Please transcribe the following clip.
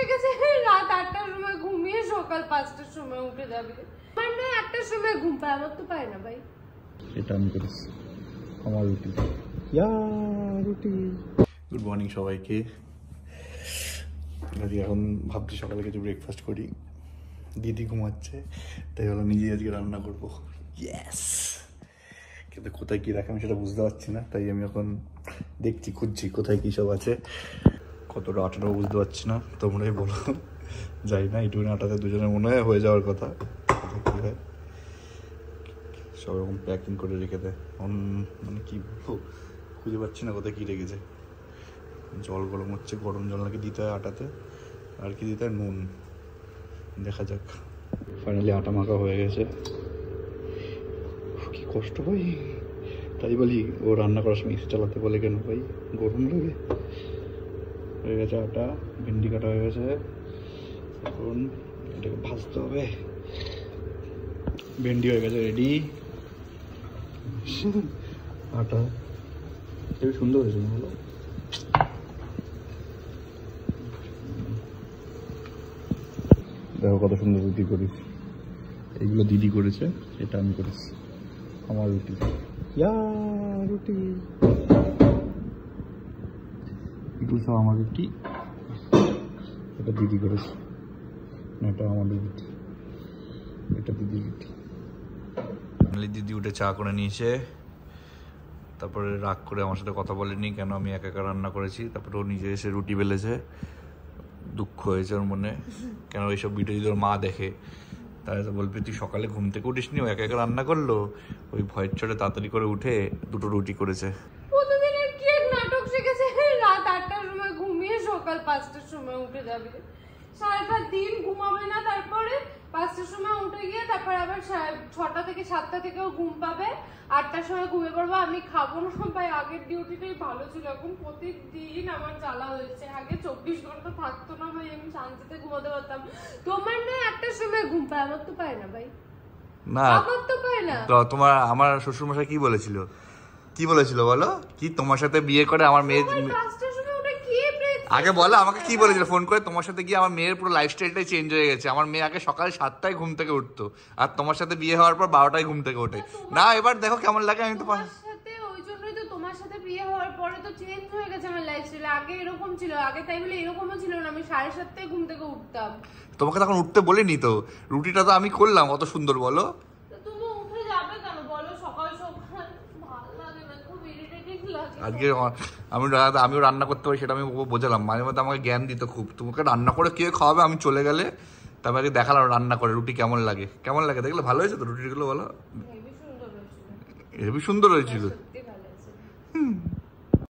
শিখেছে রাত 8টার সময় ঘুমিয়ে সকাল 5টার সময় উঠে যাবে। মানে 8টার সময় ঘুম পায়, আমার তো পায় না ভাই। এটা আমি করেছি আমার রুটি। রুটি। গুড মর্নিং সবাইকে। এখন ভাবছি সকালে কিছু ব্রেকফাস্ট করি। দিদি ঘুমাচ্ছে, তাই হলো নিজে আজকে রান্না করবো। ইয়েস, কিন্তু কোথায় কী রাখে আমি সেটা বুঝতে পারছি না, তাই আমি এখন দেখছি, খুঁজছি কোথায় কী সব আছে। কতটা আটাটাও বুঝতে পারছি না, তোমরাই বলো। যাই না, এইটুকুনি আটাতে দুজনের মনে হয় হয়ে যাওয়ার কথা। কী হয় সব রকম প্যাকিং করে রেখে দেয়, মানে কী বলবো, খুঁজে পাচ্ছি না কোথায় কী রেখেছে। জল গরম হচ্ছে, গরম জল নাকি দিতে হয় আটাতে, আর কি দিতে হয়, নুন। দেখা যাক। ফাইনালি আটা মাখা হয়ে গেছে। কি কষ্ট হয়, তাই বলি ও রান্না করার সময় এসি চালাতে বলে কেন ভাই, গরম লাগে। হয়ে গেছে আটা, ভেন্ডি কাটা হয়ে গেছে, এখন এটাকে ভাজতে হবে। ভেন্ডি হয়ে গেছে রেডি। আটা খুবই সুন্দর হয়েছে, বলো। দেখো কত সুন্দর রুটি করিস। এইগুলো দিদি করেছে, এটা আমি করেছি আমার রুটি। রুটি এগুলো সব আমার রুটি, এটা দিদি করেছে, এটা আমার রুটি, এটা দিদির রুটি। দিদি উঠে চা করে নিয়েছে, তারপরে রাগ করে আমার সাথে কথা বলেনি কেন আমি একা একা রান্না করেছি। তারপরে ও নিজে এসে রুটি বেলেছে, দুঃখ হয়েছে ওর মনে, কেন এইসব ভিডিও যদি ওর মা দেখে তাহলে তো বলবি তুই সকালে ঘুম থেকে উঠিস নি, ও একা একা রান্না করলো। ওই ভয়ের চড়ে তাড়াতাড়ি করে উঠে দুটো রুটি করেছে। প্রতিদিনের কি এক নাটক শিখেছে, রাত 8টার সময় ঘুমিয়ে সকাল 5টার সময় উঠে যাবে। সারাটা দিন ঘুমাবে না, তারপরে 5টার সময় উঠে গিয়ে তারপর আবার 6টা থেকে 7টা থেকেও ঘুম পাবে, 8টার সময় ঘুমিয়ে পড়বো। আমি খাবো না ভাই, আগের ডিউটিটাই ভালো ছিল, এখন প্রতিদিন আমার জ্বালা হয়েছে। আগে 24 ঘন্টা থাকতো না ভাই, আমি শান্তিতে ঘুমাতে পারতাম। তোমার না 8টার সময় ঘুম পায়, আমার তো পায় না ভাই। না আমার তো পায় না। তো তোমার আমার শ্বশুরমশাই কি বলেছিল, কি বলেছিল বলো, কি তোমার সাথে বিয়ে করে আমার মেয়ে, আগে বলো আমাকে কি বলেছিল ফোন করে, তোমার সাথে গিয়ে আমার মেয়ের পুরো লাইফস্টাইলটাই চেঞ্জ হয়ে গেছে। আমার মেয়ে আগে সকাল 7টায় ঘুম থেকে উঠতো, আর তোমার সাথে বিয়ে হওয়ার পর 12টায় ঘুম থেকে ওঠে। না এবার দেখো কেমন লাগে। আমি তো ওই জন্যই তো তোমার সাথে বিয়ে হওয়ার পরে তো চেঞ্জ হয়ে গেছে আমার লাইফস্টাইল। আগে এরকম ছিল, আগে তাই বলে এরকমও ছিল না, আমি 7:30টায় ঘুম থেকে উঠতাম। তোমাকে তখন উঠতে বলিনি তো, রুটিটা তো আমি করলাম, অত সুন্দর বলো। তুমি উঠে যাবে কেন বলো সকাল সকাল? ভালো লাগে না, খুব ইরিটেটিং লাগে। আজকে আমিও রান্না করতে পারি সেটা আমি বোঝালাম, মাঝে মধ্যে আমাকে জ্ঞান দিত খুব, তোমাকে রান্না করে কে খাওয়াবে আমি চলে গেলে। তারপরে আজকে দেখালাম রান্না করে রুটি কেমন লাগে, কেমন লাগে দেখলে। ভালো হয়েছে তো রুটিগুলো, বলো। হেবি সুন্দর হয়েছিল।